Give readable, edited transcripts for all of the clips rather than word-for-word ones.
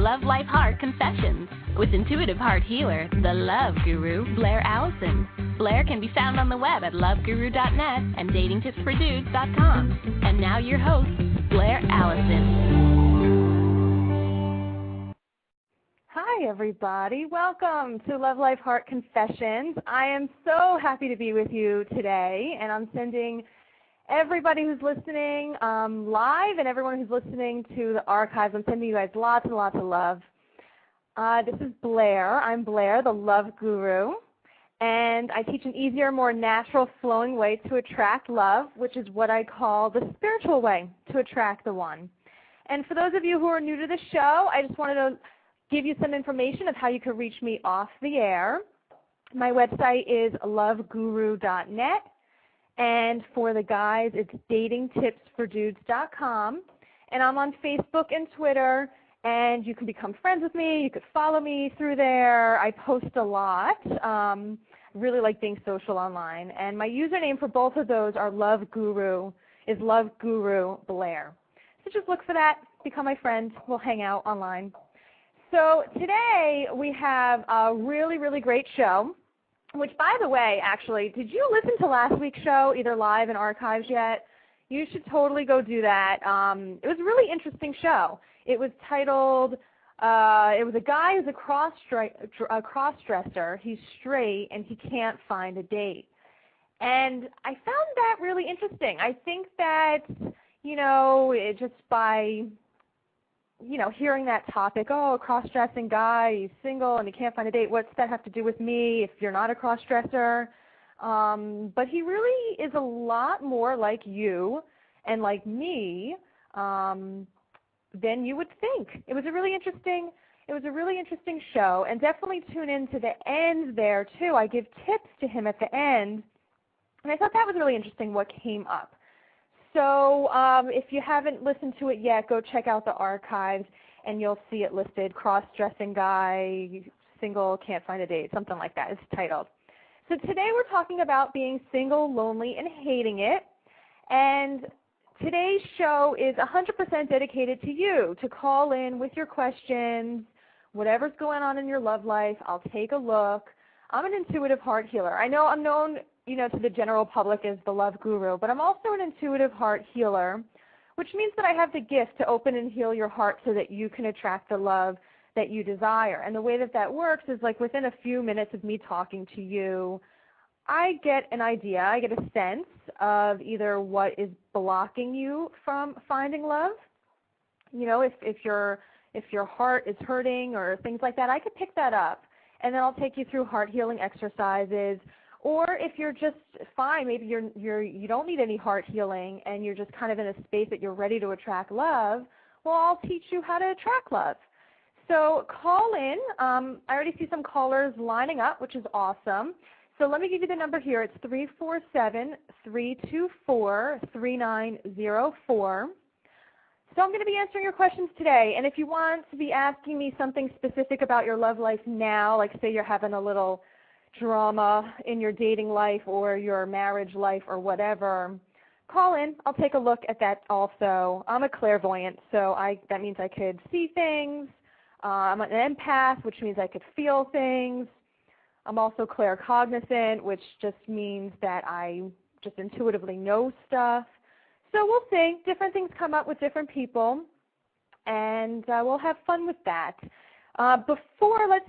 Love Life Heart Confessions with intuitive heart healer, the Love Guru, Blair Allison. Blair can be found on the web at loveguru.net and datingtipsfordudes.com. And now your host, Blair Allison. Hi, everybody. Welcome to Love Life Heart Confessions. I am so happy to be with you today, and I'm sending everybody who's listening live and everyone who's listening to the archives, I'm sending you guys lots and lots of love. This is Blair. I'm Blair, the Love Guru, and I teach an easier, more natural, flowing way to attract love, which is what I call the spiritual way to attract the one. And for those of you who are new to the show, I just wanted to give you some information of how you can reach me off the air. My website is loveguru.net. And for the guys, it's datingtipsfordudes.com. And I'm on Facebook and Twitter, and you can become friends with me. You could follow me through there. I post a lot. Really like being social online. And my username for both of those are Love Guru Blair. So just look for that. Become my friend. We'll hang out online. So today we have a really, really great show. Which, by the way, actually, did you listen to last week's show, either live in archives yet? You should totally go do that. It was a really interesting show. It was titled, it was a guy who's a cross-dresser. He's straight, and he can't find a date. And I found that really interesting. I think that, just by hearing that topic, a cross-dressing guy, he's single and he can't find a date, what's that have to do with me if you're not a cross-dresser? But he really is a lot more like you and like me than you would think. It was a really interesting show, and definitely tune in to the end there too. I give tips to him at the end, and I thought that was really interesting what came up. So if you haven't listened to it yet, go check out the archives, and you'll see it listed, cross-dressing guy, single, can't find a date, something like that. It's titled. So today we're talking about being single, lonely, and hating it. And today's show is 100% dedicated to you, to call in with your questions, whatever's going on in your love life. I'll take a look. I'm an intuitive heart healer. I know I'm known to the general public as the Love Guru, but I'm also an intuitive heart healer, which means that I have the gift to open and heal your heart so that you can attract the love that you desire. And the way that works is like within a few minutes of me talking to you, I get an idea, I get a sense of either what is blocking you from finding love. If your heart is hurting or things like that, I could pick that up. And then I'll take you through heart healing exercises. Or if you're just fine, maybe you don't need any heart healing and you're just kind of in a space that you're ready to attract love, well, I'll teach you how to attract love. So call in. I already see some callers lining up, which is awesome. So let me give you the number here. It's 347-324-3904. So I'm going to be answering your questions today. And if you want to be asking me something specific about your love life now, like say you're having a little drama in your dating life or your marriage life or whatever, call in. I'll take a look at that also. I'm a clairvoyant, so that means I could see things. I'm an empath, which means I could feel things. I'm also claircognizant, which just means that I just intuitively know stuff. So we'll see. Different things come up with different people, and we'll have fun with that. Let's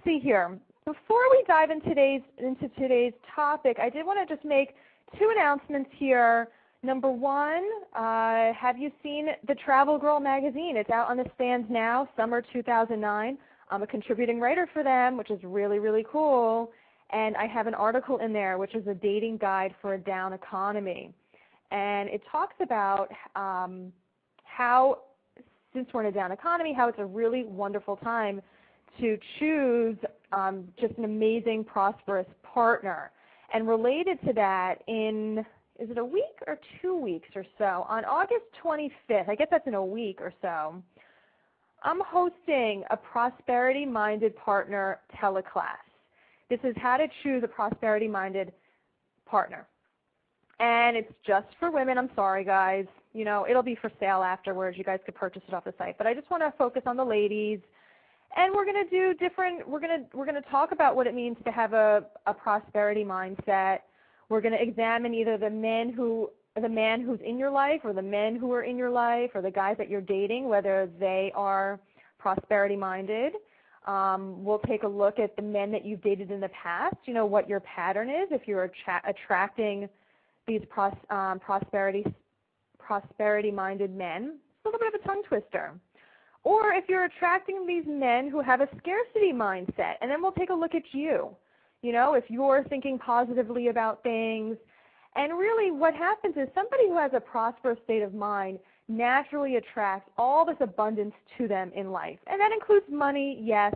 see here. Before we dive into today's topic, I did want to just make two announcements here. Number one, have you seen the Travel Girl magazine? It's out on the stands now, summer 2009. I'm a contributing writer for them, which is really, really cool. And I have an article in there, which is a dating guide for a down economy. And it talks about how, since we're in a down economy, how it's a really wonderful time to choose just an amazing, prosperous partner. And related to that, is it a week or 2 weeks or so, on August 25th, I guess that's in a week or so, I'm hosting a prosperity-minded partner teleclass. This is how to choose a prosperity-minded partner. And it's just for women. I'm sorry, guys. It'll be for sale afterwards. You guys could purchase it off the site. But I just want to focus on the ladies. And we're going to do different, we're going to talk about what it means to have a prosperity mindset. We're going to examine either the man who's in your life or the men who are in your life or the guys that you're dating, whether they are prosperity minded. We'll take a look at the men that you've dated in the past, you know, what your pattern is, if you're attracting these prosperity-minded men. It's a little bit of a tongue twister. Or if you're attracting these men who have a scarcity mindset, and then we'll take a look at you. You know, if you're thinking positively about things. And really what happens is somebody who has a prosperous state of mind naturally attracts all this abundance to them in life. And that includes money, yes.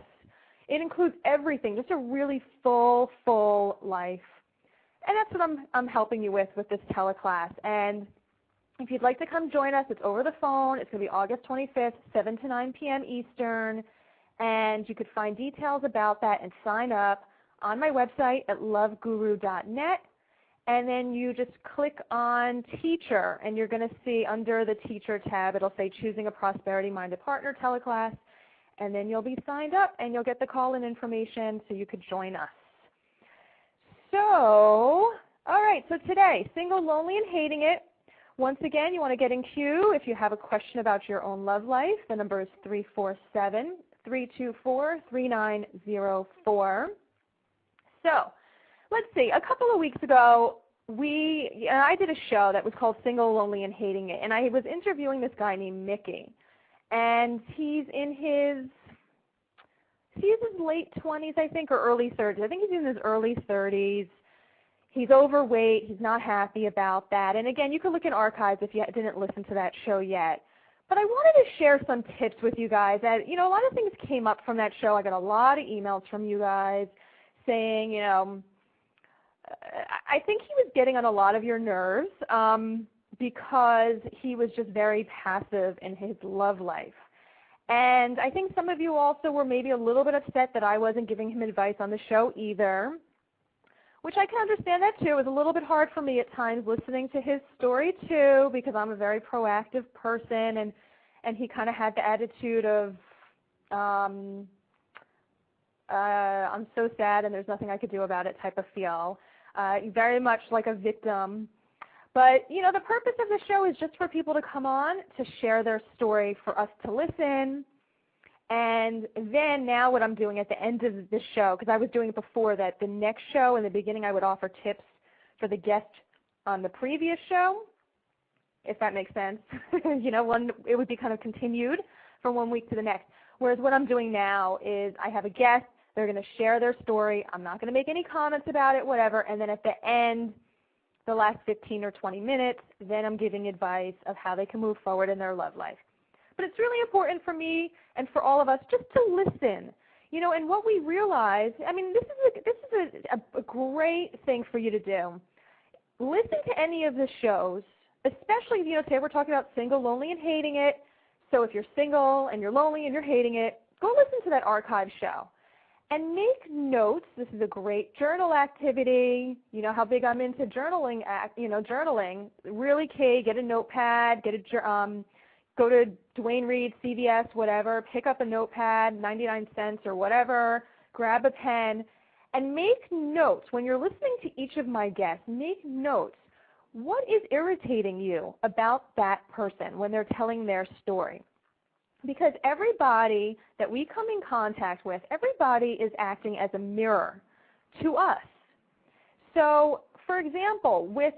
It includes everything, just a really full life. And that's what I'm helping you with this teleclass. And if you'd like to come join us, it's over the phone. It's going to be August 25th, 7 to 9 p.m. Eastern. And you could find details about that and sign up on my website at loveguru.net. And then you just click on Teacher, and you're going to see under the Teacher tab, it'll say Choosing a Prosperity-Minded Partner Teleclass. And then you'll be signed up, and you'll get the call-in information so you could join us. So, all right, so today, Single, Lonely, and Hating It. Once again, you want to get in queue if you have a question about your own love life. The number is 347-324-3904. So, let's see. A couple of weeks ago, I did a show that was called Single, Lonely, and Hating It, and I was interviewing this guy named Mickey, and he's in his late 20s, I think, or early 30s. I think he's in his early 30s. He's overweight. He's not happy about that. And again, you can look in archives if you didn't listen to that show yet. But I wanted to share some tips with you guys. That, you know, a lot of things came up from that show. I got a lot of emails from you guys saying, you know, I think he was getting on a lot of your nerves because he was just very passive in his love life. And I think some of you also were maybe a little bit upset that I wasn't giving him advice on the show either, which I can understand that too. It was a little bit hard for me at times listening to his story too, because I'm a very proactive person, and he kind of had the attitude of, I'm so sad and there's nothing I could do about it type of feel. Very much like a victim. But, you know, the purpose of the show is just for people to come on, to share their story, for us to listen. And then now what I'm doing at the end of the show, because I was doing it before that, the next show in the beginning I would offer tips for the guest on the previous show, if that makes sense. You know, it would be kind of continued from one week to the next. Whereas what I'm doing now is I have a guest. They're going to share their story. I'm not going to make any comments about it, whatever. And then at the end, the last 15 or 20 minutes, then I'm giving advice of how they can move forward in their love life. But it's really important for me and for all of us just to listen. You know, and what we realize, I mean, this is a great thing for you to do. Listen to any of the shows, especially, you know, today we're talking about Single, Lonely, and Hating It. So if you're single and you're lonely and you're hating it, go listen to that archive show. And make notes. This is a great journal activity. You know how big I'm into journaling. Journaling. Really key. Get a notepad. Go to Duane Reade, CVS, whatever. Pick up a notepad, 99 cents or whatever. Grab a pen, and make notes. When you're listening to each of my guests, make notes. What is irritating you about that person when they're telling their story? Because everybody that we come in contact with, everybody is acting as a mirror to us. So, for example, with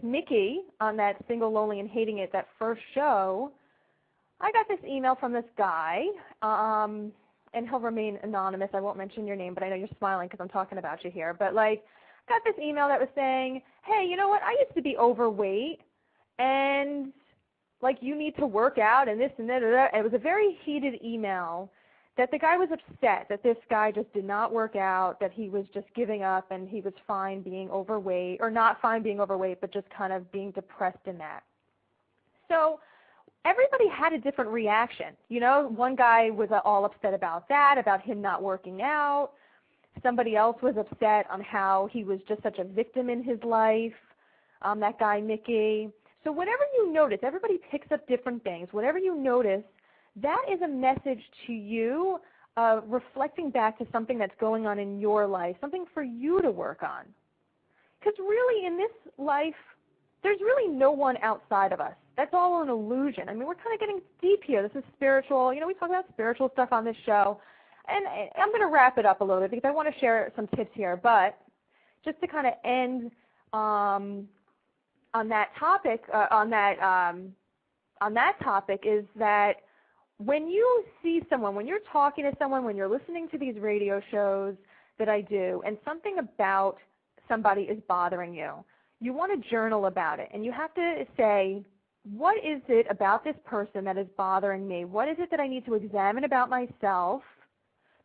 Mickey on that Single, Lonely, and Hating It, that first show, I got this email from this guy, and he'll remain anonymous. I won't mention your name, but I know you're smiling because I'm talking about you here. But, like, I got this email that was saying, hey, you know what, I used to be overweight, and like, you need to work out and this and that. It was a very heated email that the guy was upset that this guy just did not work out, that he was just giving up and he was fine being overweight, or not fine being overweight, but just kind of being depressed in that. So everybody had a different reaction. You know, one guy was all upset about that, about him not working out. Somebody else was upset on how he was just such a victim in his life, that guy Mickey. So whatever you notice, everybody picks up different things. Whatever you notice that is a message to you reflecting back to something that's going on in your life, something for you to work on. Because really in this life, there's really no one outside of us. That's all an illusion. I mean, we're kind of getting deep here. This is spiritual. You know, we talk about spiritual stuff on this show. And I'm going to wrap it up a little bit because I want to share some tips here. But just to kind of end on that topic, is that when you see someone, when you're talking to someone, when you're listening to these radio shows that I do, and something about somebody is bothering you, you want to journal about it. And you have to say, what is it about this person that is bothering me? What is it that I need to examine about myself?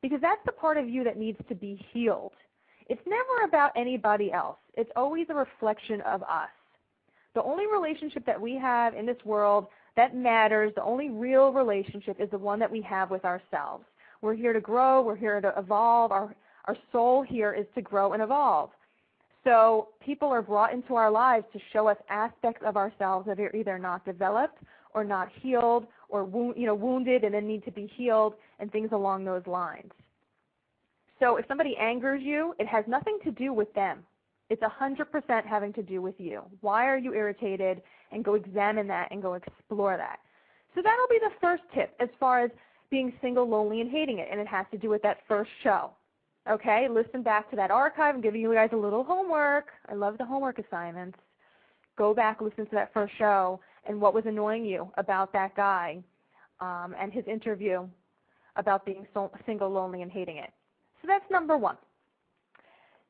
Because that's the part of you that needs to be healed. It's never about anybody else. It's always a reflection of us. The only relationship that we have in this world that matters, the only real relationship is the one that we have with ourselves. We're here to grow. We're here to evolve. Our soul here is to grow and evolve. So people are brought into our lives to show us aspects of ourselves that are either not developed or not healed or wounded and then need to be healed and things along those lines. So if somebody angers you, it has nothing to do with them. It's 100% having to do with you. Why are you irritated? And go examine that and go explore that. So that'll be the first tip as far as being single, lonely, and hating it. And it has to do with that first show. Okay? Listen back to that archive. I'm giving you guys a little homework. I love the homework assignments. Go back, listen to that first show and what was annoying you about that guy and his interview about being single, lonely, and hating it. So that's number one.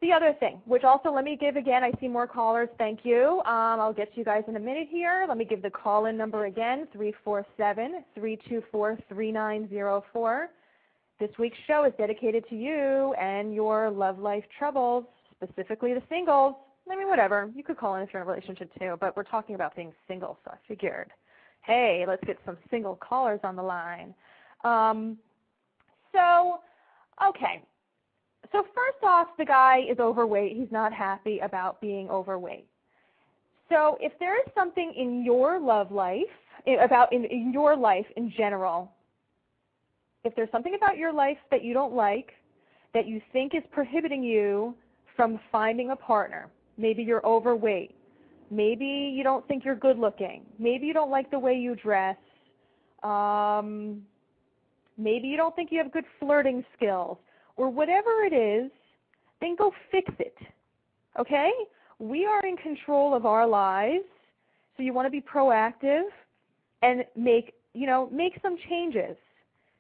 The other thing, which also let me give again, I see more callers, thank you. I'll get to you guys in a minute here. Let me give the call-in number again, 347-324-3904. This week's show is dedicated to you and your love life troubles, specifically the singles. I mean, whatever. You could call in if you're in a relationship too, but we're talking about being single, so I figured, hey, let's get some single callers on the line. Okay. So first off, the guy is overweight. He's not happy about being overweight. So if there is something in your love life, in your life in general, if there's something about your life that you don't like, that you think is prohibiting you from finding a partner, maybe you're overweight, maybe you don't think you're good looking, maybe you don't like the way you dress, maybe you don't think you have good flirting skills, or whatever it is, then go fix it, okay? We are in control of our lives, so you want to be proactive and make some changes.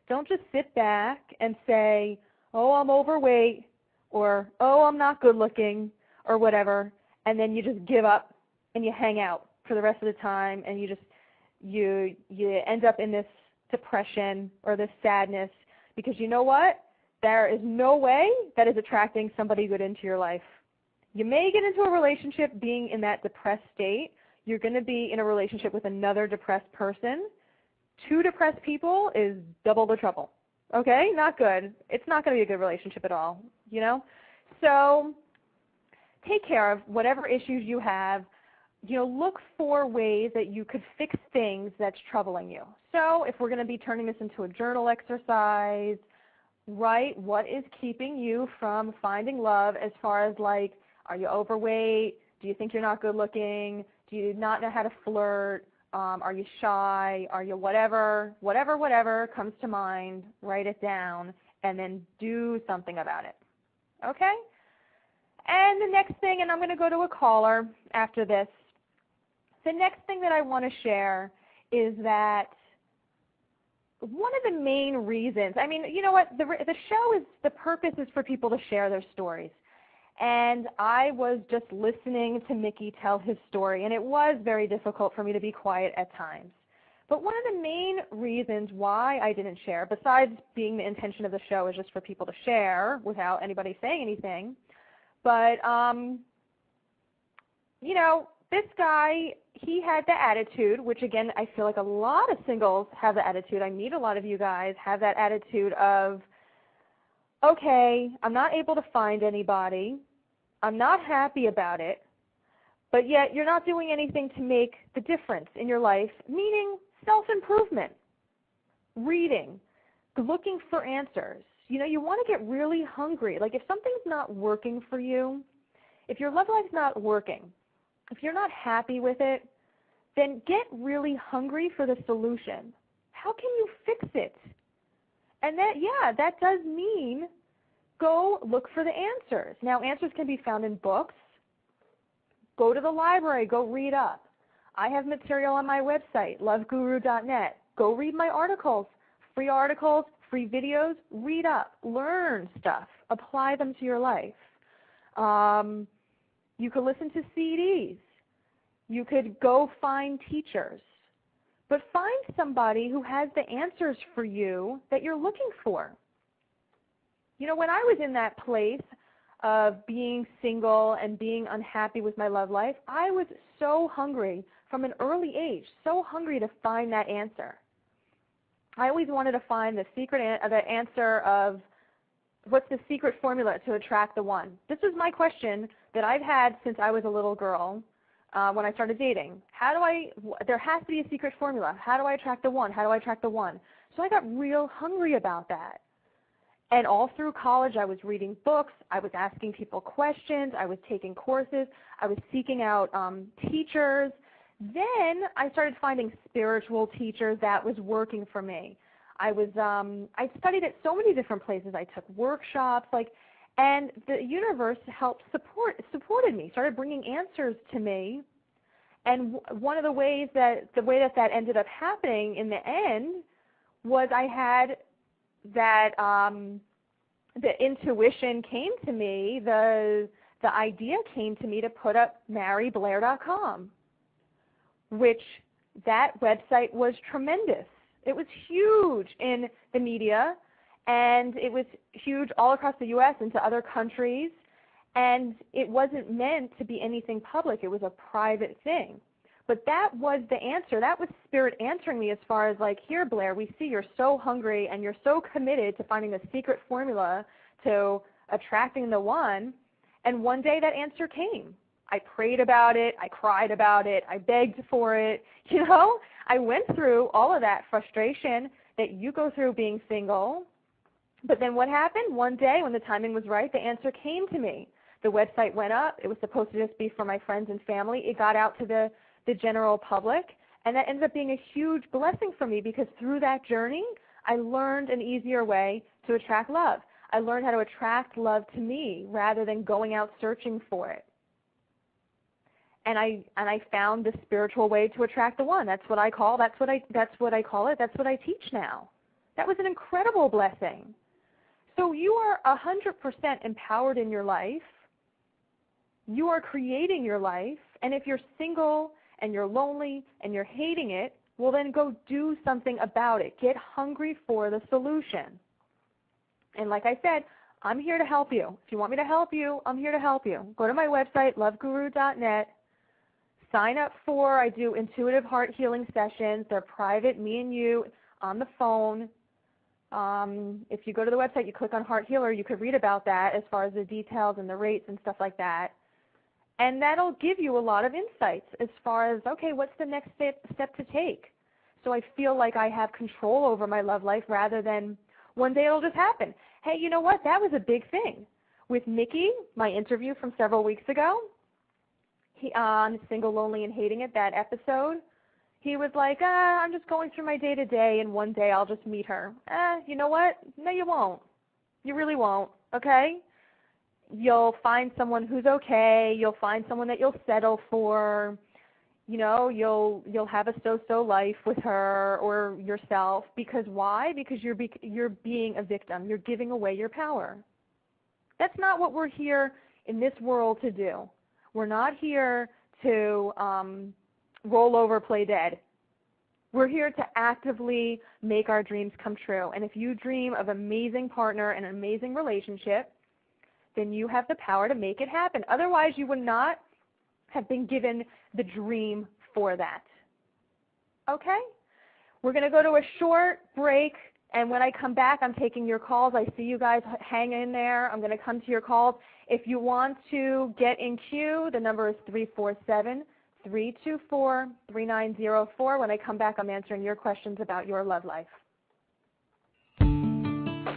Don't just sit back and say, oh, I'm overweight, or oh, I'm not good looking, or whatever, and then you just give up and you hang out for the rest of the time, and you end up in this depression or this sadness, because you know what? There is no way that is attracting somebody good into your life. You may get into a relationship being in that depressed state. You're going to be in a relationship with another depressed person. 2 depressed people is double the trouble. Okay? Not good. It's not going to be a good relationship at all, you know? So take care of whatever issues you have. Look for ways that you could fix things that's troubling you. So if we're going to be turning this into a journal exercise, write what is keeping you from finding love as far as like, are you overweight? Do you think you're not good looking? Do you not know how to flirt? Are you shy? Are you whatever comes to mind, write it down, and then do something about it. Okay? And the next thing, and I'm going to go to a caller after this, the next thing that I want to share is that one of the main reasons, I mean, you know what, the show is, the purpose is for people to share their stories. And I was just listening to Mickey tell his story, and it was very difficult for me to be quiet at times. But one of the main reasons why I didn't share, besides being the intention of the show is just for people to share without anybody saying anything, but, this guy, he had the attitude, which again, I feel like a lot of singles have the attitude. I meet a lot of you guys have that attitude of, okay, I'm not able to find anybody. I'm not happy about it, but yet you're not doing anything to make the difference in your life, meaning self-improvement. reading, looking for answers. You know, you want to get really hungry. Like if something's not working for you, if your love life's not working, if you're not happy with it, then get really hungry for the solution. How can you fix it? And that does mean go look for the answers. Now, answers can be found in books. Go to the library. Go read up. I have material on my website, loveguru.net. Go read my articles, free videos. Read up. Learn stuff. Apply them to your life. You could listen to CDs. You could go find teachers. But find somebody who has the answers for you that you're looking for. You know, when I was in that place of being single and being unhappy with my love life, I was so hungry from an early age, so hungry to find that answer. I always wanted to find the answer of what's the secret formula to attract the one. This is my question that I've had since I was a little girl. When I started dating, there has to be a secret formula. How do I attract the one? How do I attract the one? So I got real hungry about that. And all through college, I was reading books. I was asking people questions. I was taking courses. I was seeking out teachers. Then I started finding spiritual teachers that was working for me. I studied at so many different places. I took workshops, and the universe supported me, started bringing answers to me. And one of the way that ended up happening in the end was I had that the intuition came to me, the idea came to me to put up marryblair.com, which that website was tremendous. It was huge in the media. And it was huge all across the U.S. and to other countries. And it wasn't meant to be anything public. It was a private thing. But that was the answer. That was Spirit answering me as far as here, Blair, we see you're so hungry and you're so committed to finding the secret formula to attracting the one. And one day that answer came. I prayed about it. I cried about it. I begged for it. You know, I went through all of that frustration that you go through being single. But then what happened? One day when the timing was right, the answer came to me. The website went up. It was supposed to just be for my friends and family. It got out to the general public, and that ended up being a huge blessing for me because through that journey, I learned an easier way to attract love. I learned how to attract love to me rather than going out searching for it. And I found the spiritual way to attract the one. That's what I call it. That's what I teach now. That was an incredible blessing. So you are 100% empowered in your life. You are creating your life. And if you're single and you're lonely and you're hating it, well, then go do something about it. Get hungry for the solution. And like I said, I'm here to help you. If you want me to help you, I'm here to help you. Go to my website, loveguru.net. Sign up I do intuitive heart healing sessions. They're private, me and you, on the phone. If you go to the website, you click on Heart Healer, you could read about that as far as the details and the rates and stuff like that. And that'll give you a lot of insights as far as, okay, what's the next step to take? So I feel like I have control over my love life rather than one day it'll just happen. Hey, you know what? That was a big thing. With Mickey, my interview from several weeks ago, on Single, Lonely, and Hating It, that episode, he was like, I'm just going through my day-to-day, and one day I'll just meet her. You know what? No, you won't. You really won't, okay? You'll find someone who's okay. You'll find someone that you'll settle for. You know, you'll have a so-so life with her or yourself. Because why? Because you're being a victim. You're giving away your power. That's not what we're here in this world to do. We're not here to roll over, play dead. We're here to actively make our dreams come true. And if you dream of an amazing partner and an amazing relationship, then you have the power to make it happen. Otherwise, you would not have been given the dream for that. Okay? We're going to go to a short break, and when I come back, I'm taking your calls. I see you guys hang in there. I'm going to come to your calls. If you want to get in queue, the number is 347-324-3904. When I come back, I'm answering your questions about your love life.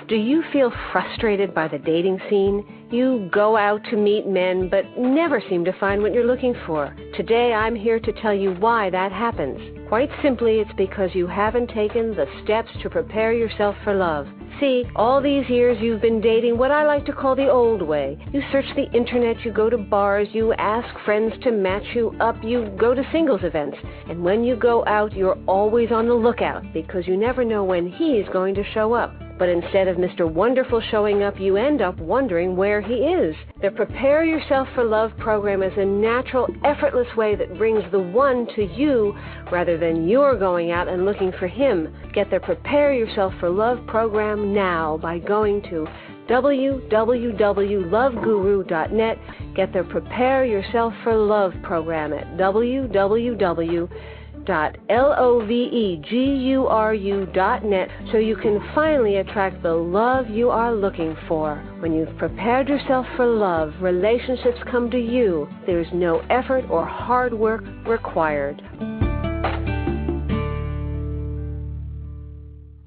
Do you feel frustrated by the dating scene? You go out to meet men but never seem to find what you're looking for. Today I'm here to tell you why that happens. Quite simply, it's because you haven't taken the steps to prepare yourself for love. See, all these years you've been dating what I like to call the old way. You search the internet, you go to bars, you ask friends to match you up, you go to singles events. And when you go out, you're always on the lookout because you never know when he's going to show up. But instead of Mr. Wonderful showing up, you end up wondering where he is. The Prepare Yourself for Love program is a natural, effortless way that brings the one to you rather than you're going out and looking for him. Get the Prepare Yourself for Love program now by going to www.loveguru.net. Get the Prepare Yourself for Love program at www.loveguru.net so you can finally attract the love you are looking for. When you've prepared yourself for love, relationships come to you. There's no effort or hard work required.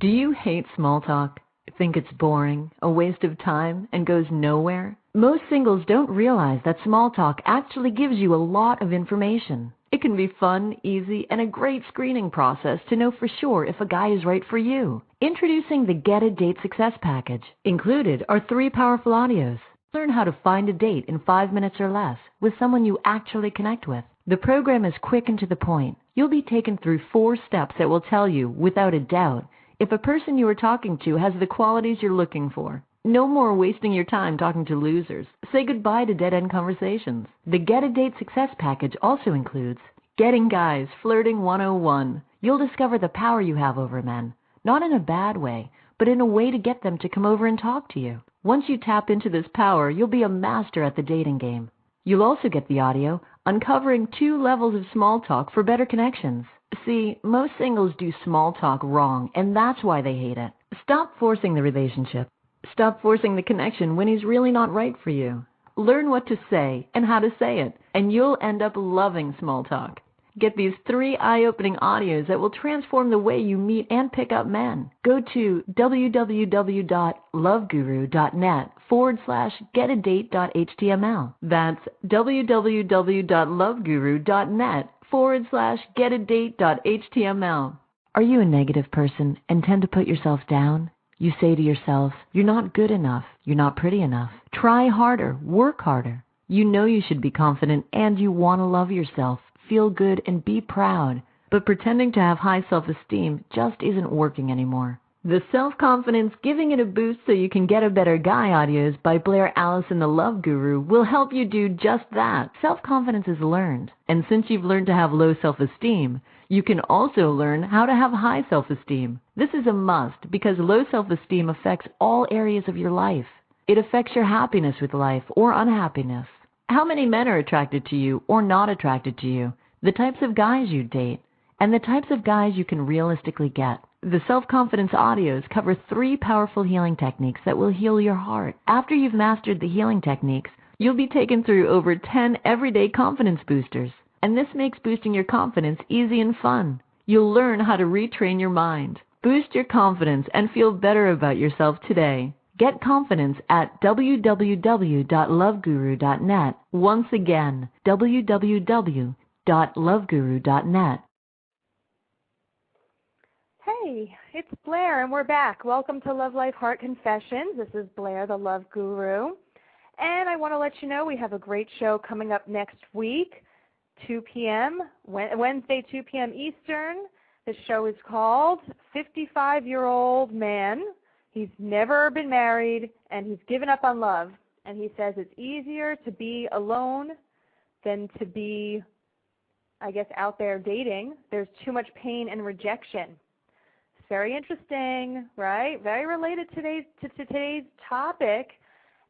Do you hate small talk? Think it's boring, a waste of time, and goes nowhere? Most singles don't realize that small talk actually gives you a lot of information. It can be fun, easy, and a great screening process to know for sure if a guy is right for you. Introducing the Get a Date Success Package. Included are 3 powerful audios. Learn how to find a date in 5 minutes or less with someone you actually connect with. The program is quick and to the point. You'll be taken through 4 steps that will tell you, without a doubt, if a person you are talking to has the qualities you're looking for. No more wasting your time talking to losers. Say goodbye to dead-end conversations. The Get a Date Success Package also includes Getting Guys Flirting 101. You'll discover the power you have over men, not in a bad way, but in a way to get them to come over and talk to you. Once you tap into this power, you'll be a master at the dating game. You'll also get the audio Uncovering 2 Levels of Small Talk for Better Connections. See, most singles do small talk wrong, and that's why they hate it. Stop forcing the relationship. Stop forcing the connection when he's really not right for you. Learn what to say and how to say it, and you'll end up loving small talk. Get these 3 eye-opening audios that will transform the way you meet and pick up men. Go to www.loveguru.net/getadate.html. That's www.loveguru.net/getadate.html. Are you a negative person and tend to put yourself down? You say to yourself, you're not good enough, you're not pretty enough. Try harder, work harder. You know you should be confident and you want to love yourself, feel good, and be proud. But pretending to have high self-esteem just isn't working anymore. The Self-Confidence Giving It a Boost So You Can Get a Better Guy audios by Blair, Allison, the Love Guru will help you do just that. Self-confidence is learned. And since you've learned to have low self-esteem, you can also learn how to have high self-esteem. This is a must because low self-esteem affects all areas of your life. It affects your happiness with life or unhappiness. How many men are attracted to you or not attracted to you, the types of guys you date, and the types of guys you can realistically get. The Self-Confidence audios cover 3 powerful healing techniques that will heal your heart. After you've mastered the healing techniques, you'll be taken through over 10 everyday confidence boosters. And this makes boosting your confidence easy and fun. You'll learn how to retrain your mind. Boost your confidence and feel better about yourself today. Get confidence at www.loveguru.net. Once again, www.loveguru.net. Hey, it's Blair, and we're back. Welcome to Love Life Heart Confessions. This is Blair, the Love Guru. And I want to let you know we have a great show coming up next week, 2 p.m., Wednesday, 2 p.m. Eastern. The show is called 55-Year-Old Man. He's never been married, and he's given up on love. And he says it's easier to be alone than to be, I guess, out there dating. There's too much pain and rejection. It's very interesting, right? Very related to today's topic.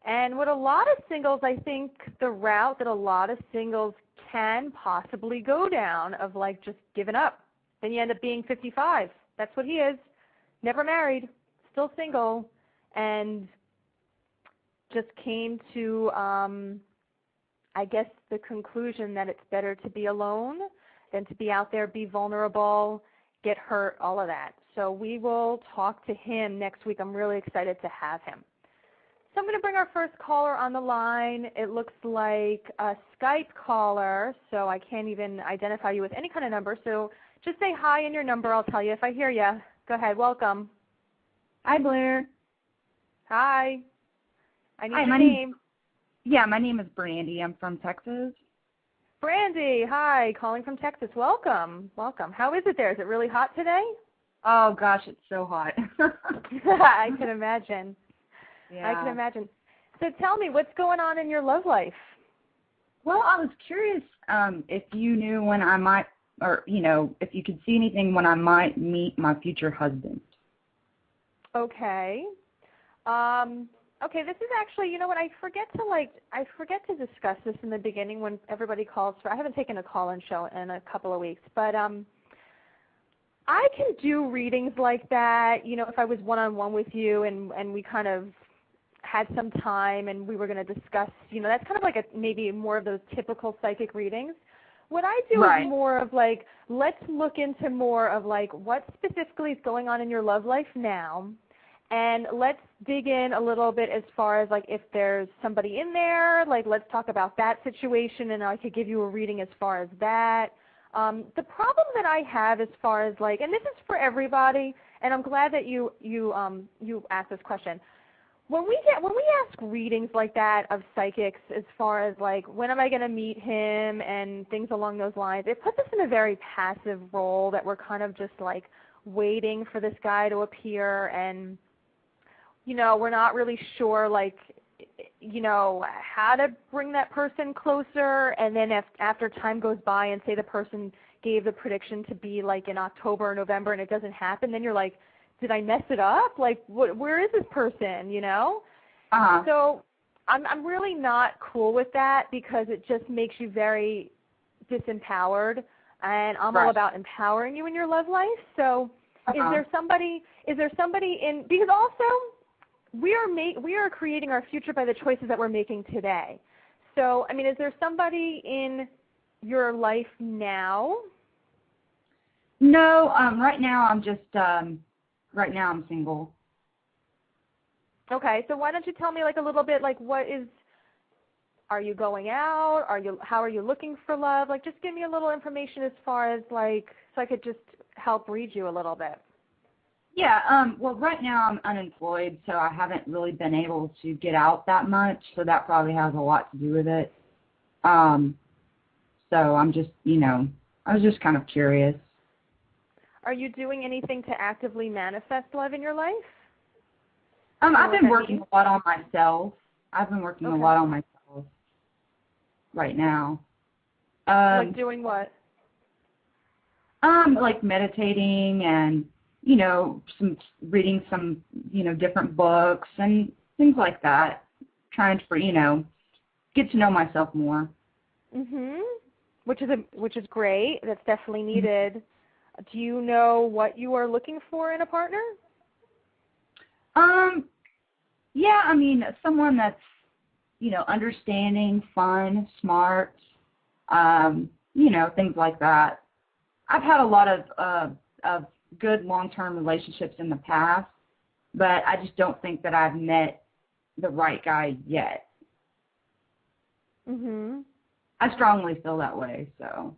And what a lot of singles, I think the route that a lot of singles can possibly go down of like just giving up. Then you end up being 55. That's what he is. Never married, still single, and just came to, I guess, the conclusion that it's better to be alone than to be out there, be vulnerable, get hurt, all of that. So we will talk to him next week. I'm really excited to have him. So I'm going to bring our first caller on the line. It looks like a Skype caller, so I can't even identify you with any kind of number. So just say hi and your number. I'll tell you if I hear you. Go ahead. Welcome. Hi, Blair. Hi. I need Hi, your name. My name is Brandi. I'm from Texas. Brandi, hi. Calling from Texas. Welcome. Welcome. How is it there? Is it really hot today? Oh, gosh, it's so hot. I can imagine. Yeah. I can imagine. So tell me, what's going on in your love life? Well, I was curious if you knew when I might, or, if you could see anything when I might meet my future husband. Okay. Okay, this is actually, you know what, I forget to discuss this in the beginning when everybody calls for, I haven't taken a call-in show in a couple of weeks, but I can do readings like that, if I was one-on-one with you and we kind of had some time and we were going to discuss, that's kind of like maybe more of those typical psychic readings. What I do is more of like, let's look into more of like what specifically is going on in your love life now, and let's dig in a little bit as far as like if there's somebody in there, like let's talk about that situation and I could give you a reading as far as that. The problem that I have as far as like, and this is for everybody, and I'm glad that you asked this question. When we ask readings like that of psychics as far as like when am I going to meet him and things along those lines, it puts us in a very passive role that we're kind of just like waiting for this guy to appear, and we're not really sure like how to bring that person closer. And then after time goes by and say the person gave the prediction to be like in October or November and it doesn't happen, then you're like, did I mess it up? Like, where is this person, Uh-huh. So I'm really not cool with that because it just makes you very disempowered, and I'm all about empowering you in your love life. So is there somebody in, because also we are creating our future by the choices that we're making today. So, I mean, is there somebody in your life now? No, right now I'm just, right now I'm single. Okay, so why don't you tell me like a little bit like are you going out? How are you looking for love? Like just give me a little information as far as like, so I could just help read you a little bit. Yeah, well, right now I'm unemployed, so I haven't really been able to get out that much, so that probably has a lot to do with it. So I'm just, I was just kind of curious. Are you doing anything to actively manifest love in your life? I've been working a lot on myself. I've been working a lot on myself right now. Like doing what? Like meditating and, reading some, different books and things like that. Trying to, get to know myself more. Mhm. Which is great. That's definitely needed. Do you know what you are looking for in a partner? Yeah, I mean, someone that's, understanding, fun, smart, things like that. I've had a lot of good long-term relationships in the past, but I just don't think that I've met the right guy yet. Mhm. I strongly feel that way, so.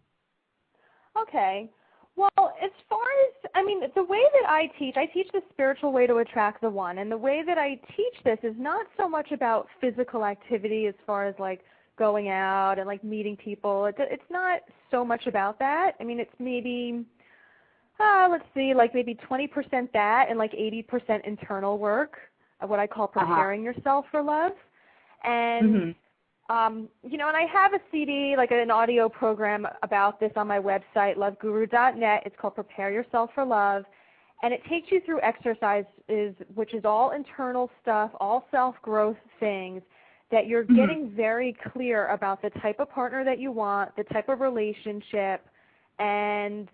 Okay. Well, as far as, I mean, the way that I teach the spiritual way to attract the one, and the way that I teach this is not so much about physical activity as far as like going out and like meeting people. It's not so much about that. I mean, it's maybe, let's see, like maybe 20% that and like 80% internal work, what I call preparing yourself for love. And and I have a CD, like an audio program about this on my website, loveguru.net. It's called Prepare Yourself for Love. And it takes you through exercises, which is all internal stuff, all self-growth things, that you're getting very clear about the type of partner that you want, the type of relationship, and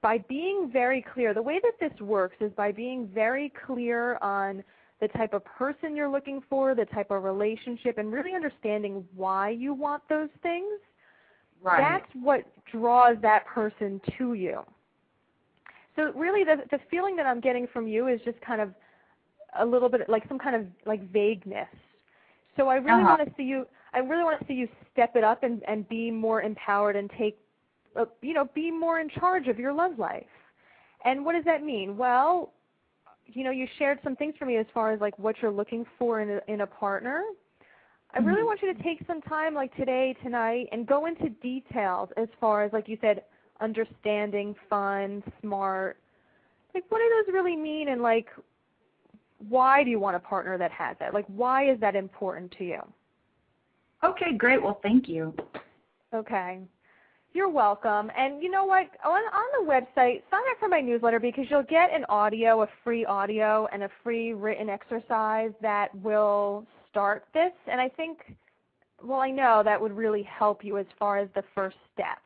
by being very clear, the way that this works is by being very clear on the type of person you're looking for, the type of relationship, and really understanding why you want those things. Right. That's what draws that person to you. So really the feeling that I'm getting from you is just kind of a little bit like some kind of like vagueness. So I really want to see you step it up and be more empowered and take, be more in charge of your love life. And what does that mean? Well, you shared some things for me as far as like what you're looking for in a partner. I really want you to take some time like today, tonight, and go into details as far as, like you said, understanding, fun, smart. Like, what do those really mean, and like, why do you want a partner that has that? Like, why is that important to you? Okay, great. Well, thank you. Okay. You're welcome. And you know what? On the website, sign up for my newsletter because you'll get an audio, a free audio, and a free written exercise that will start this. And I think, well, I know that would really help you as far as the first step,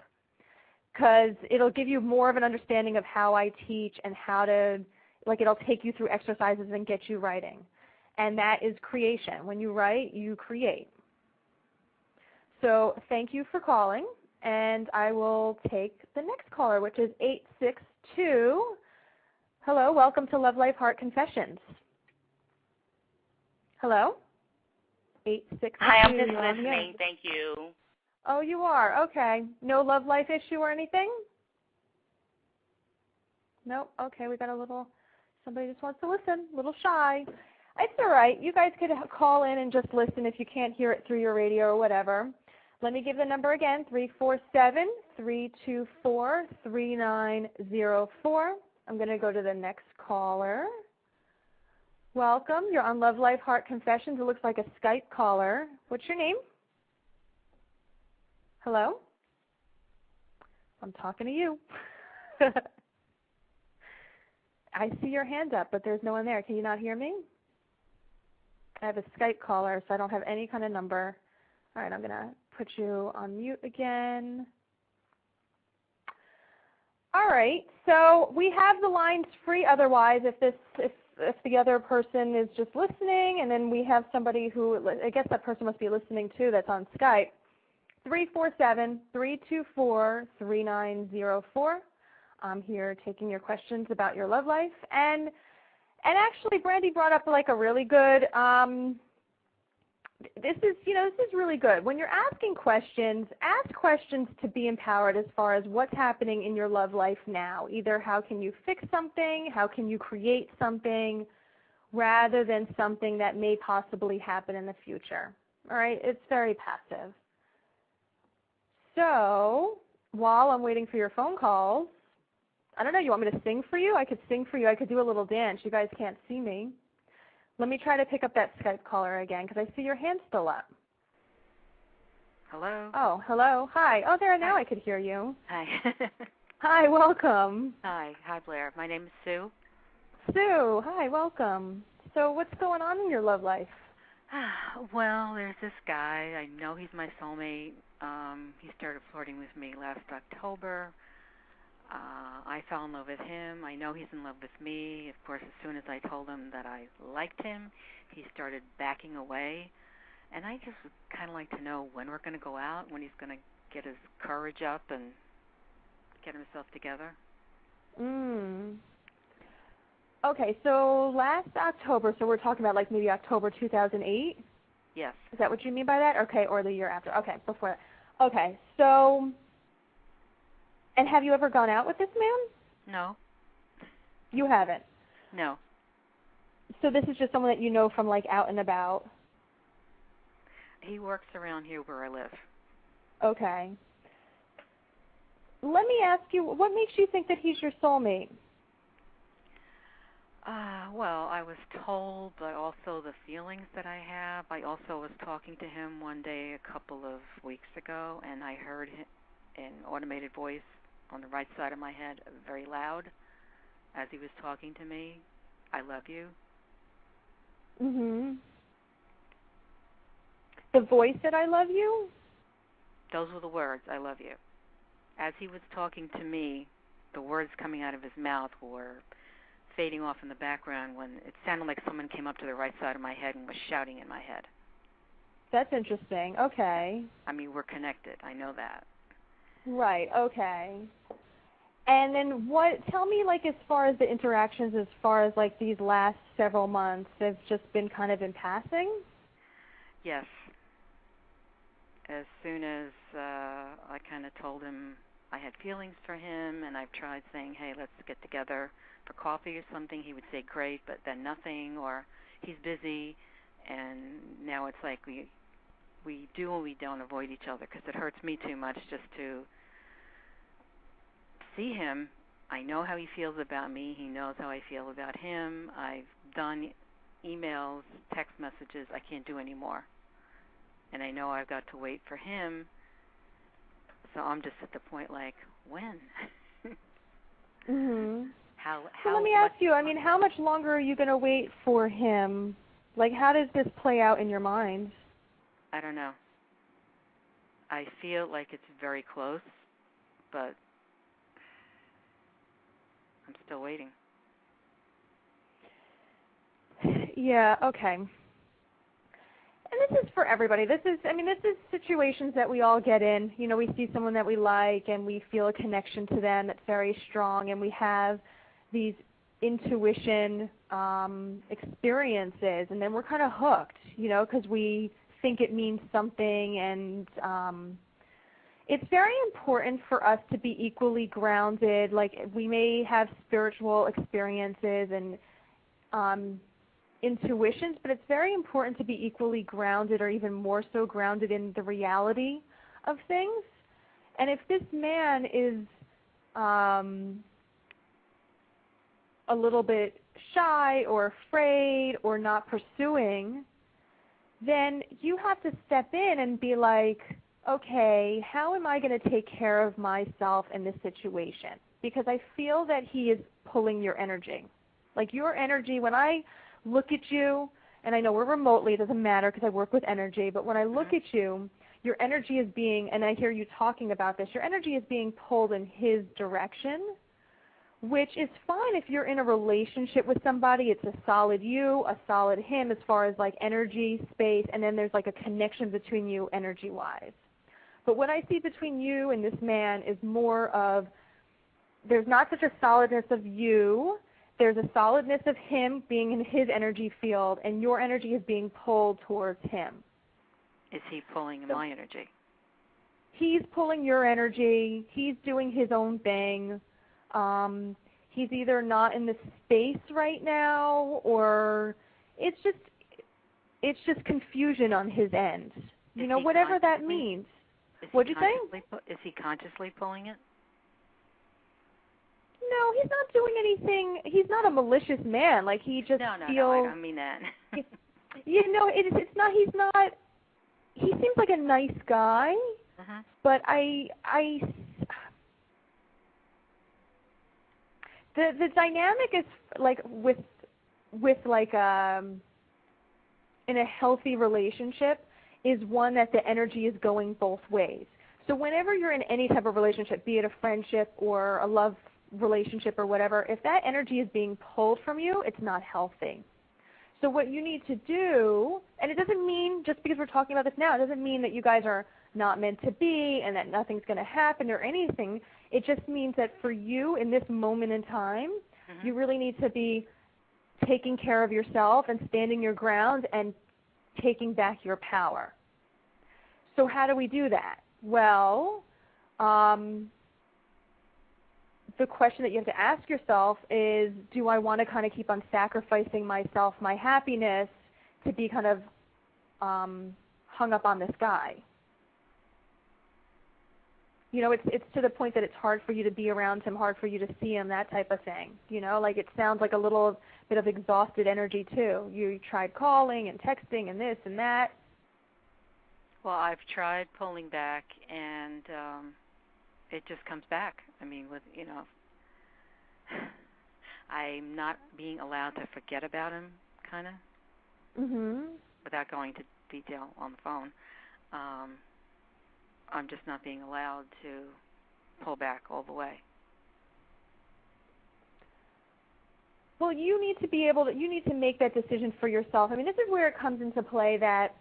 because it'll give you more of an understanding of how I teach and how to, like, it'll take you through exercises and get you writing. And that is creation. When you write, you create. So thank you for calling, and I will take the next caller, which is 862. Hello, welcome to Love Life Heart Confessions. Hello? 862. Hi, I'm just listening. Thank you. Oh, you are? Okay. No love life issue or anything? Nope. Okay, we got a little, somebody just wants to listen, a little shy. It's all right. You guys could call in and just listen if you can't hear it through your radio or whatever. Let me give the number again, 347-324-3904. I'm going to go to the next caller. Welcome. You're on Love Life Heart Confessions. It looks like a Skype caller. What's your name? Hello? I'm talking to you. I see your hand up, but there's no one there. Can you not hear me? I have a Skype caller, so I don't have any kind of number. All right, I'm going to put you on mute again. All right, so we have the lines free otherwise if the other person is just listening, and then we have somebody who, I guess that person must be listening too that's on Skype. 347-324-3904. I'm here taking your questions about your love life. And actually, Brandi brought up like a really good, this is really good. When you're asking questions, ask questions to be empowered as far as what's happening in your love life now. Either how can you fix something, how can you create something, rather than something that may possibly happen in the future. All right, it's very passive. So while I'm waiting for your phone calls, I don't know, you want me to sing for you? I could sing for you. I could do a little dance. You guys can't see me. Let me try to pick up that Skype caller again because I see your hand still up. Hello? Oh, hello. Hi. Oh, there, now I could hear you. Hi. Hi, welcome. Hi, Blair. My name is Sue. Sue, hi, welcome. So what's going on in your love life? Well, there's this guy. I know he's my soulmate. He started flirting with me last October. I fell in love with him. I know he's in love with me. Of course, as soon as I told him that I liked him, he started backing away. And I just would kind of like to know when we're going to go out, when he's going to get his courage up and get himself together. Okay, so last October, so we're talking about like maybe October 2008? Yes. Is that what you mean by that? Okay, or the year after. Okay, before that. Okay, so, and have you ever gone out with this man? No. You haven't? No. So this is just someone that you know from like out and about? He works around here where I live. Okay. Let me ask you, what makes you think that he's your soulmate? Well, I was told, but also the feelings that I have. I also was talking to him one day a couple of weeks ago, and I heard an automated voice on the right side of my head, very loud, as he was talking to me. I love you. The voice said, I love you? Those were the words, I love you. As he was talking to me, the words coming out of his mouth were fading off in the background when it sounded like someone came up to the right side of my head and was shouting in my head. That's interesting. Okay. I mean, we're connected. I know that. Right. Okay. And then tell me, like, as far as the interactions, as far as, like, these last several months, have just been kind of in passing? Yes. As soon as I kind of told him I had feelings for him, and I've tried saying, hey, let's get together for coffee or something, he would say great, but then nothing, or he's busy, and now it's like we do and we don't avoid each other because it hurts me too much just to see him. I know how he feels about me. He knows how I feel about him. I've done emails, text messages. I can't do any more. And I know I've got to wait for him. So I'm just at the point like, when? Mhm. So let me ask you, I mean, how much longer are you going to wait for him? Like, how does this play out in your mind? I don't know. I feel like it's very close, but I'm still waiting. Yeah, okay. And this is for everybody. This is situations that we all get in. You know, we see someone that we like and we feel a connection to them that's very strong, and we have these intuition experiences, and then we're kind of hooked, you know, because we think it means something, and it's very important for us to be equally grounded. Like, we may have spiritual experiences and intuitions, but it's very important to be equally grounded, or even more so grounded in the reality of things. And if this man is a little bit shy or afraid or not pursuing, then you have to step in and be like, okay, how am I going to take care of myself in this situation? Because I feel that he is pulling your energy. Like, your energy, when I look at you, and I know we're remotely, it doesn't matter because I work with energy, but when I look at you, your energy is being, and I hear you talking about this, your energy is being pulled in his direction, which is fine if you're in a relationship with somebody. It's a solid you, a solid him as far as like energy, space, and then there's like a connection between you energy-wise. But what I see between you and this man is more of, there's not such a solidness of you, there's a solidness of him being in his energy field, and your energy is being pulled towards him. Is he pulling my energy? He's pulling your energy. He's doing his own thing. He's either not in the space right now, or it's just confusion on his end. You know, whatever that means. What'd you say? Is he consciously pulling it? No, he's not doing anything. He's not a malicious man. Like, he just No, feels. I don't mean that. You know, it's not. He's not. He seems like a nice guy, but the dynamic is like with like in a healthy relationship is one that the energy is going both ways. So whenever you're in any type of relationship, be it a friendship or a love relationship or whatever, if that energy is being pulled from you, it's not healthy. So what you need to do, and it doesn't mean, just because we're talking about this now, it doesn't mean that you guys are not meant to be and that nothing's going to happen or anything. It just means that for you in this moment in time, you really need to be taking care of yourself and standing your ground and taking back your power. So how do we do that? Well, the question that you have to ask yourself is, do I want to kind of keep on sacrificing myself, my happiness, to be kind of hung up on this guy? You know, it's to the point that it's hard for you to be around him, hard for you to see him, that type of thing. You know, like, it sounds like a little bit of exhausted energy too. You tried calling and texting and this and that. Well, I've tried pulling back, and it just comes back. I mean, I'm not being allowed to forget about him, kind of, without going to detail on the phone. I'm just not being allowed to pull back all the way. Well, you need to make that decision for yourself. I mean, this is where it comes into play that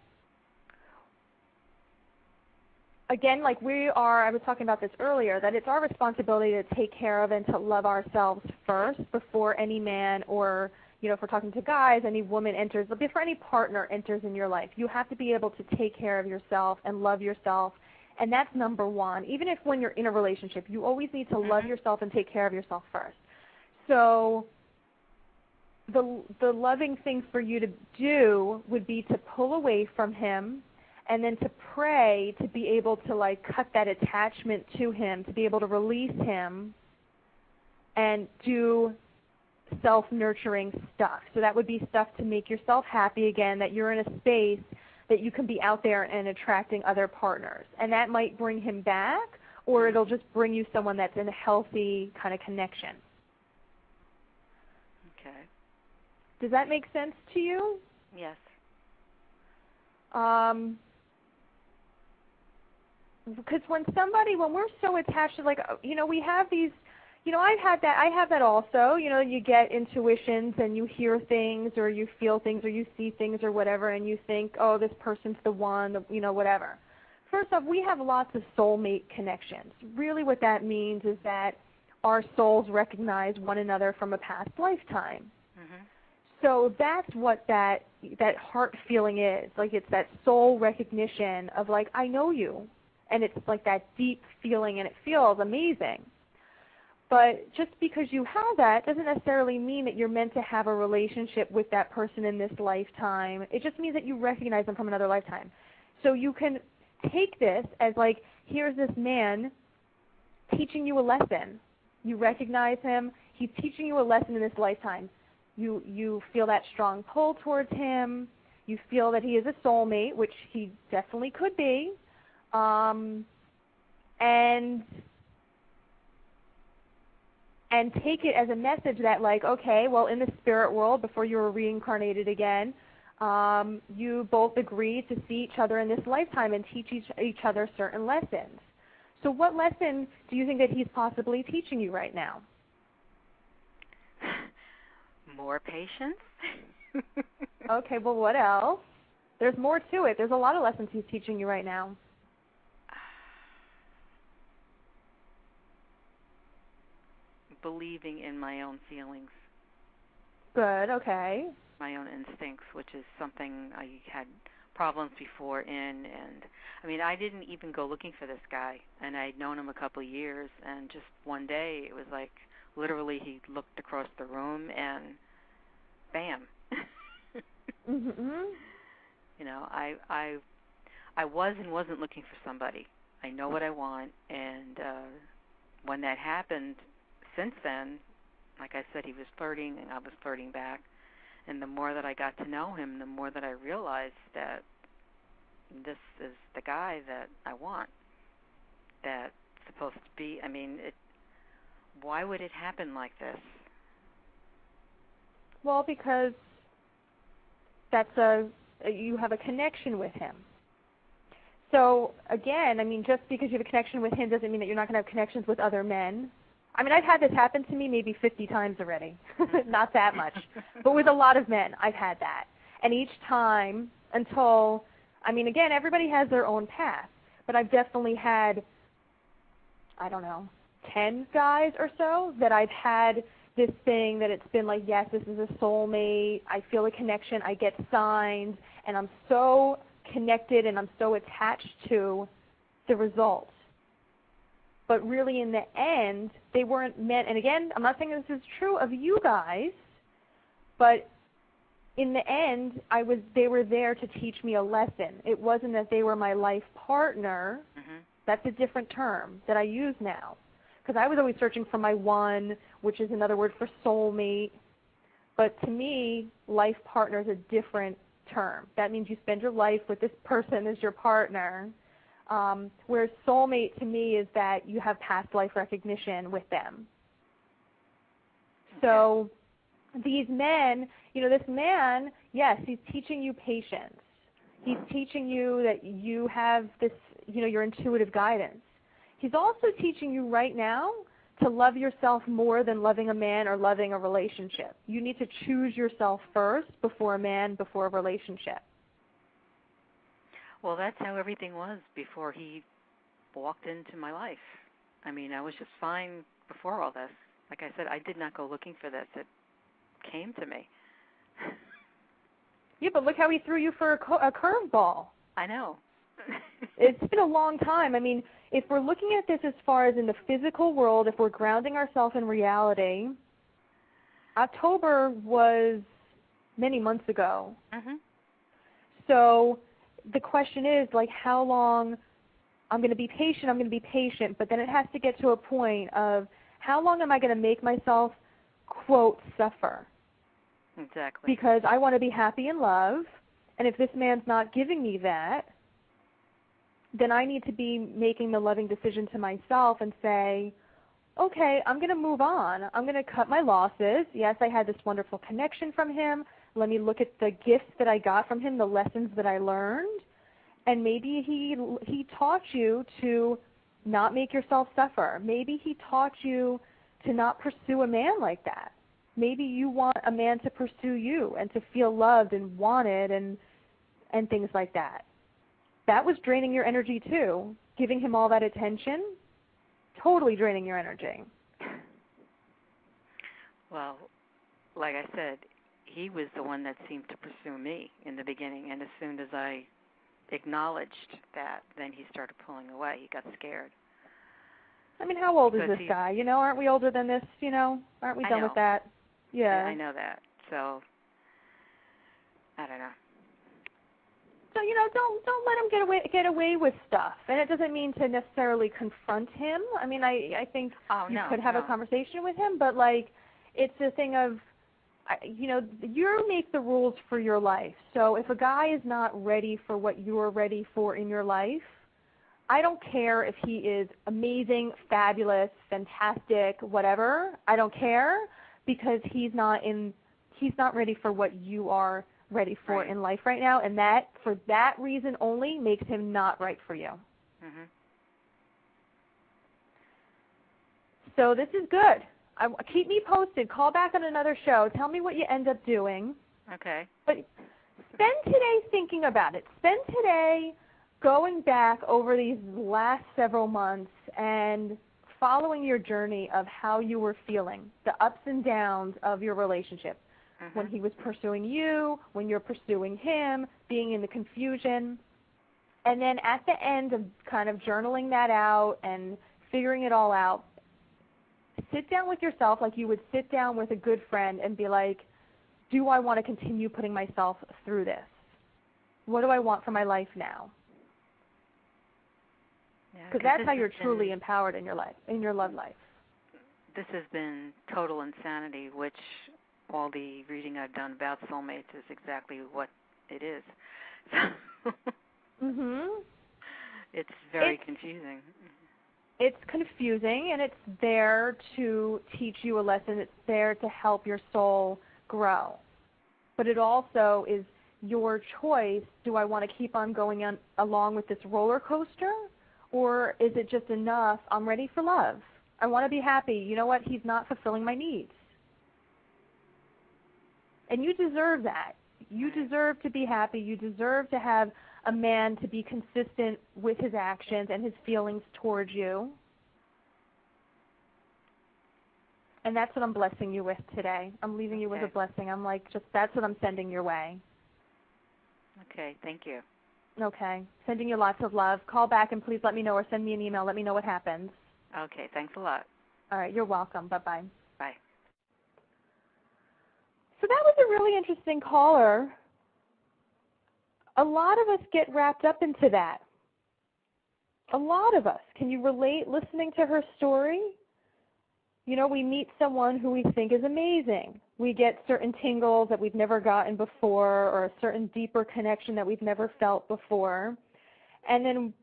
again, like I was talking about this earlier, that it's our responsibility to take care of and to love ourselves first before any man or, if we're talking to guys, any woman enters, before any partner enters in your life. You have to be able to take care of yourself and love yourself, and that's number one. Even if when you're in a relationship, you always need to love yourself and take care of yourself first. So the loving thing for you to do would be to pull away from him and then to pray to be able to cut that attachment to him, to be able to release him and do self-nurturing stuff. So that would be stuff to make yourself happy again, that you're in a space that you can be out there and attracting other partners. And that might bring him back, or it'll just bring you someone that's in a healthy kind of connection. Okay. Does that make sense to you? Yes. Because when we're so attached to, we have these, I have that also. You get intuitions and you hear things or you feel things or you see things or whatever, and you think, oh, this person's the one, whatever. First off, we have lots of soulmate connections. Really what that means is that our souls recognize one another from a past lifetime. Mm-hmm. So that's what that heart feeling is. It's that soul recognition of, I know you. And it's that deep feeling, and it feels amazing. But just because you have that doesn't necessarily mean that you're meant to have a relationship with that person in this lifetime. It just means that you recognize them from another lifetime. So you can take this as here's this man teaching you a lesson. You recognize him. He's teaching you a lesson in this lifetime. You feel that strong pull towards him. You feel that he is a soulmate, which he definitely could be. And take it as a message that, okay, well, in the spirit world, before you were reincarnated again, you both agreed to see each other in this lifetime and teach each other certain lessons. So what lesson do you think that he's possibly teaching you right now? More patience. Okay, well, what else? There's more to it. There's a lot of lessons he's teaching you right now. Believing in my own feelings. Good, okay. My own instincts, which is something I had problems before in. And, I didn't even go looking for this guy. And I'd known him a couple of years. And just one day, it was literally he looked across the room and bam. Mm-hmm. I was and wasn't looking for somebody. I know what I want. And when that happened, since then, like I said, he was flirting and I was flirting back. And the more that I got to know him, the more that I realized that this is the guy that I want. That's supposed to be, why would it happen like this? Well, because you have a connection with him. So, again, just because you have a connection with him doesn't mean that you're not going to have connections with other men. I've had this happen to me maybe 50 times already. Not that much. But with a lot of men, I've had that. And each time until, again, everybody has their own path. But I've definitely had, 10 guys or so that I've had this thing that it's been yes, this is a soulmate. I feel a connection. I get signs. And I'm so connected and I'm so attached to the results. But really, in the end, they weren't meant. And again, I'm not saying this is true of you guys, but in the end, they were there to teach me a lesson. It wasn't that they were my life partner. Mm-hmm. That's a different term that I use now, because I was always searching for my one, which is another word for soulmate. But to me, life partner is a different term. That means you spend your life with this person as your partner. Whereas soulmate to me is that you have past life recognition with them. So these men, this man, yes, he's teaching you patience. He's teaching you that you have this, your intuitive guidance. He's also teaching you right now to love yourself more than loving a man or loving a relationship. You need to choose yourself first before a man, before a relationship. Well, that's how everything was before he walked into my life. I mean, I was just fine before all this. Like I said, I did not go looking for this. It came to me. Yeah, but look how he threw you for a curveball. I know. It's been a long time. I mean, if we're looking at this as far as in the physical world, if we're grounding ourselves in reality, October was many months ago. Mhm. So the question is, like, how long? I'm going to be patient, but then it has to get to a point of how long am I going to make myself, quote, suffer? Exactly. Because I want to be happy in love, and if this man's not giving me that, then I need to be making the loving decision to myself and say, okay, I'm going to move on. I'm going to cut my losses. Yes, I had this wonderful connection from him. Let me look at the gifts that I got from him, the lessons that I learned. And maybe he taught you to not make yourself suffer. Maybe he taught you to not pursue a man like that. Maybe you want a man to pursue you and to feel loved and wanted and things like that. That was draining your energy too. Giving him all that attention, totally draining your energy. Well, like I said, he was the one that seemed to pursue me in the beginning, and as soon as I acknowledged that, then he started pulling away. He got scared. I mean, how old is this guy? You know, aren't we older than this? You know, aren't we done with that? Yeah. I know that. So, I don't know. So, you know, don't let him get away with stuff. And it doesn't mean to necessarily confront him. I mean, I think you could have a conversation with him, but, like, it's a thing of, you know, you make the rules for your life. So if a guy is not ready for what you're ready for in your life, I don't care if he is amazing, fabulous, fantastic, whatever. I don't care, because he's not ready for what you are ready for in life right now, and that, for that reason only, makes him not right for you. Mm-hmm. So this is good. Keep me posted. Call back on another show. Tell me what you end up doing. Okay. But spend today thinking about it. Spend today going back over these last several months and following your journey of how you were feeling, the ups and downs of your relationship. Mm-hmm. When he was pursuing you, when you're pursuing him, being in the confusion. And then at the end of kind of journaling that out and figuring it all out, sit down with yourself like you would sit down with a good friend and be like, do I want to continue putting myself through this? What do I want for my life now? Because that's how you're truly empowered in your life, in your love life. This has been total insanity, which all the reading I've done about soulmates is exactly what it is. Mhm. It's very confusing. It's confusing, and it's there to teach you a lesson. It's there to help your soul grow. But it also is your choice. Do I want to keep on going along with this roller coaster, or is it just enough? I'm ready for love. I want to be happy. You know what? He's not fulfilling my needs. And you deserve that. You deserve to be happy. You deserve to have a man to be consistent with his actions and his feelings towards you. And that's what I'm blessing you with today. I'm leaving you with a blessing. I'm like, just that's what I'm sending your way. Okay, thank you. Okay. Sending you lots of love. Call back and please let me know, or send me an email. Let me know what happens. Okay, thanks a lot. All right, you're welcome. Bye-bye. Bye. So that was a really interesting caller. A lot of us get wrapped up into that. A lot of us. Can you relate listening to her story? You know, we meet someone who we think is amazing. We get certain tingles that we've never gotten before, or a certain deeper connection that we've never felt before. And then,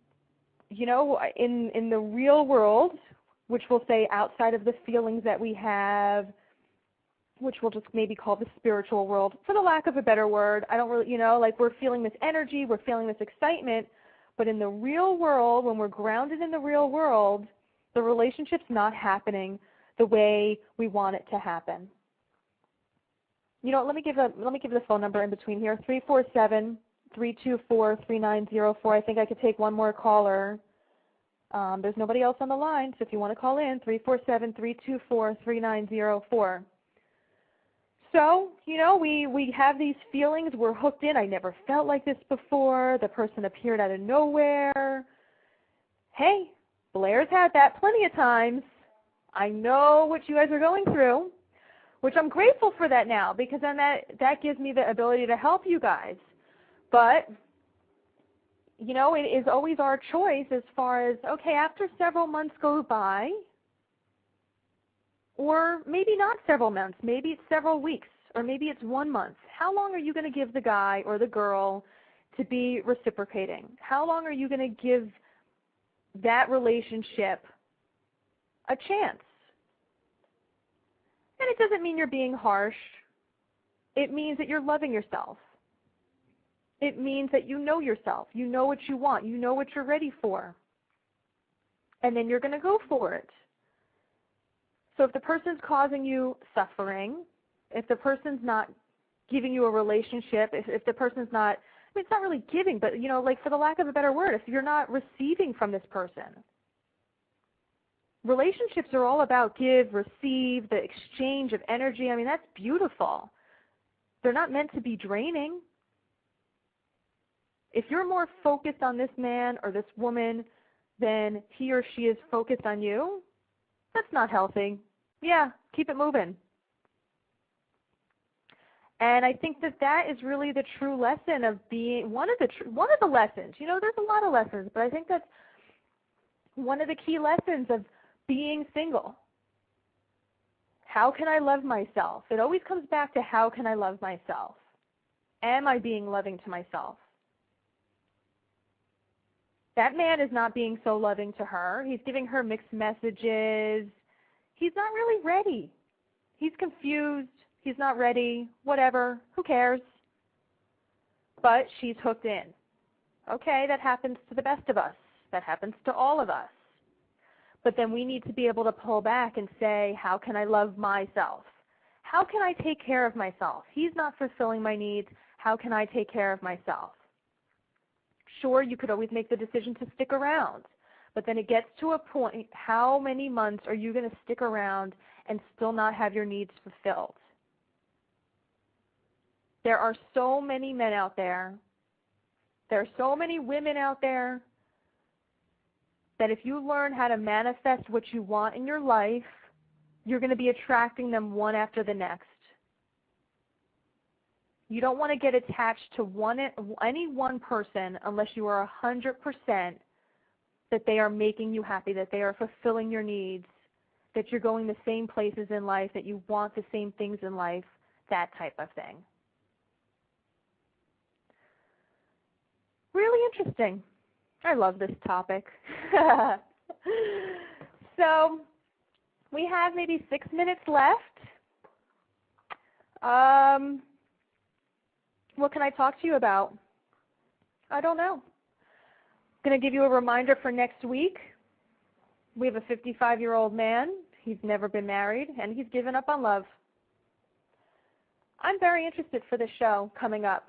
you know, in the real world, which we'll say outside of the feelings that we have, which we'll just maybe call the spiritual world, for the lack of a better word. I don't really, you know, like we're feeling this energy, we're feeling this excitement, but in the real world, when we're grounded in the real world, the relationship's not happening the way we want it to happen. You know, let me give the phone number in between here, 347-324-3904. I think I could take one more caller. There's nobody else on the line, so if you want to call in, 347-324-3904. So, we have these feelings. We're hooked in. I never felt like this before. The person appeared out of nowhere. Hey, Blair's had that plenty of times. I know what you guys are going through, which I'm grateful for that now, because then that gives me the ability to help you guys. But, it is always our choice as far as, okay, after several months go by, or maybe not several months, maybe it's several weeks, or maybe it's 1 month. How long are you going to give the guy or the girl to be reciprocating? How long are you going to give that relationship a chance? And it doesn't mean you're being harsh. It means that you're loving yourself. It means that you know yourself. You know what you want. You know what you're ready for. And then you're going to go for it. So if the person's causing you suffering, if the person's not giving you a relationship, if the person's not, it's not really giving, but, for the lack of a better word, if you're not receiving from this person. Relationships are all about give, receive, the exchange of energy. That's beautiful. They're not meant to be draining. If you're more focused on this man or this woman than he or she is focused on you, that's not healthy. Yeah, keep it moving. And I think that is really the true lesson of being one of the lessons. There's a lot of lessons, but I think that's one of the key lessons of being single. How can I love myself? It always comes back to how can I love myself? Am I being loving to myself? That man is not being so loving to her. He's giving her mixed messages. He's not really ready. He's confused. He's not ready. Whatever. Who cares? But she's hooked in. Okay, that happens to the best of us. That happens to all of us. But then we need to be able to pull back and say, how can I love myself? How can I take care of myself? He's not fulfilling my needs. How can I take care of myself? Sure, you could always make the decision to stick around, but then it gets to a point, how many months are you going to stick around and still not have your needs fulfilled? There are so many men out there. There are so many women out there that if you learn how to manifest what you want in your life, you're going to be attracting them one after the next. You don't want to get attached to any one person unless you are 100% that they are making you happy, that they are fulfilling your needs, that you're going the same places in life, that you want the same things in life, that type of thing. Really interesting. I love this topic. So we have maybe 6 minutes left. What can I talk to you about? I don't know. I'm going to give you a reminder for next week. We have a 55-year-old man. He's never been married, and he's given up on love. I'm very interested for this show coming up.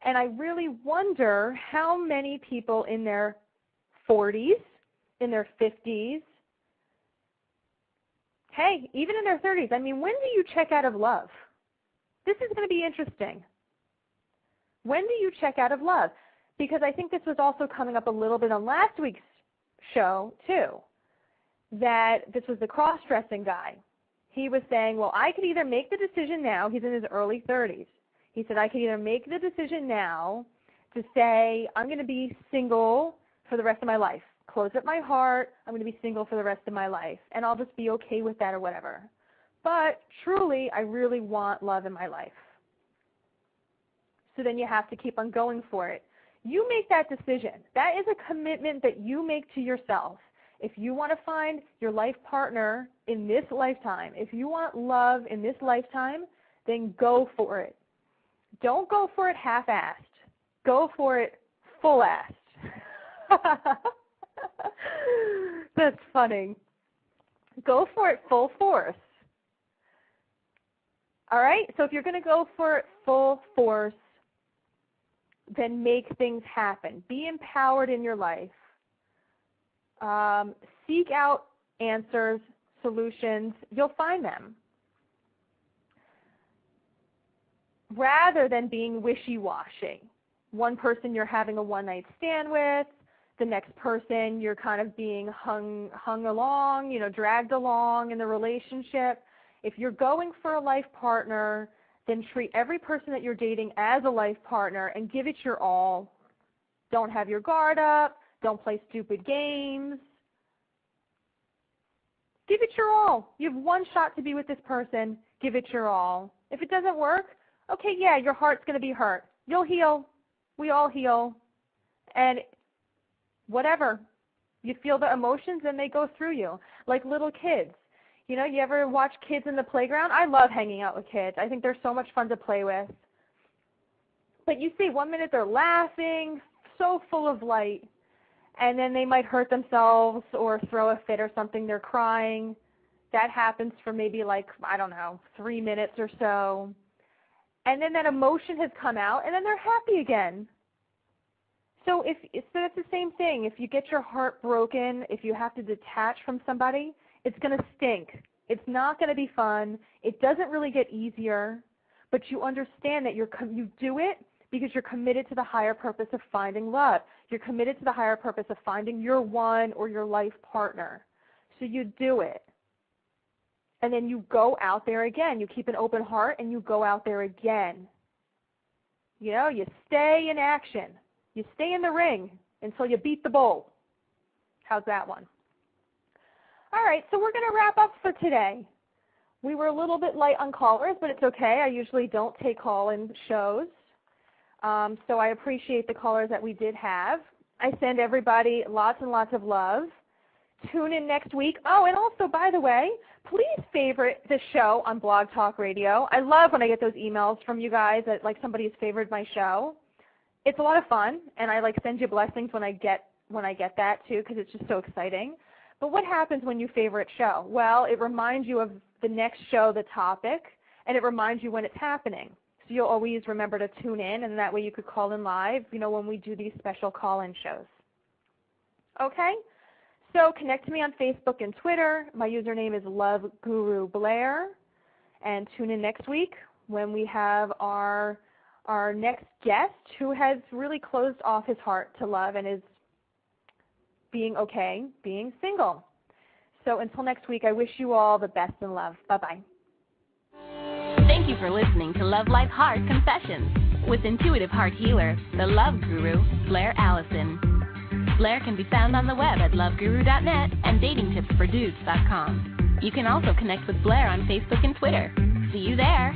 And I really wonder how many people in their 40s, in their 50s, hey, even in their 30s, when do you check out of love? This is going to be interesting. When do you check out of love? Because I think this was also coming up a little bit on last week's show, too, that this was the cross-dressing guy. He was saying, well, I could either make the decision now. He's in his early 30s. He said, I could either make the decision now to say, I'm going to be single for the rest of my life. Close up my heart. I'm going to be single for the rest of my life. And I'll just be okay with that or whatever. But truly, I really want love in my life. So then you have to keep on going for it. You make that decision. That is a commitment that you make to yourself. If you want to find your life partner in this lifetime, if you want love in this lifetime, then go for it. Don't go for it half-assed. Go for it full-assed. That's funny. Go for it full force. All right? So if you're going to go for it full force, then make things happen. Be empowered in your life. Seek out answers, solutions. You'll find them. Rather than being wishy-washy. One person you're having a one-night stand with, the next person you're kind of being hung along, dragged along in the relationship. If you're going for a life partner, then treat every person that you're dating as a life partner and give it your all. Don't have your guard up. Don't play stupid games. Give it your all. You have one shot to be with this person. Give it your all. If it doesn't work, okay, yeah, your heart's going to be hurt. You'll heal. We all heal. And whatever. You feel the emotions and they go through you. Like little kids. You ever watch kids in the playground? I love hanging out with kids. I think they're so much fun to play with. But you see, 1 minute they're laughing, so full of light, and then they might hurt themselves or throw a fit or something. They're crying. That happens for maybe 3 minutes or so. And then that emotion has come out, and then they're happy again. So that's the same thing. If you get your heart broken, if you have to detach from somebody, it's going to stink. It's not going to be fun. It doesn't really get easier, but you understand that you do it because you're committed to the higher purpose of finding love. You're committed to the higher purpose of finding your one or your life partner. So you do it. And then you go out there again. You keep an open heart and you go out there again. You stay in action. You stay in the ring until you beat the bull. How's that one? All right, so we're going to wrap up for today. We were a little bit light on callers, but it's okay. I usually don't take call-in shows. So I appreciate the callers that we did have. I send everybody lots and lots of love. Tune in next week. Oh, and also, by the way, please favorite the show on Blog Talk Radio. I love when I get those emails from you guys that somebody's favored my show. It's a lot of fun, and I send you blessings when I get that too, because it's just so exciting. But what happens when you favorite show? Well, it reminds you of the next show, the topic, and it reminds you when it's happening. So you'll always remember to tune in, and that way you could call in live, when we do these special call-in shows. Okay? So connect to me on Facebook and Twitter. My username is LoveGuruBlair. And tune in next week when we have our next guest who has really closed off his heart to love and is being okay, being single. So until next week, I wish you all the best in love. Bye-bye. Thank you for listening to Love Life Heart Confessions with intuitive heart healer, the Love Guru, Blair Allison. Blair can be found on the web at loveguru.net and datingtipsfordudes.com. You can also connect with Blair on Facebook and Twitter. See you there.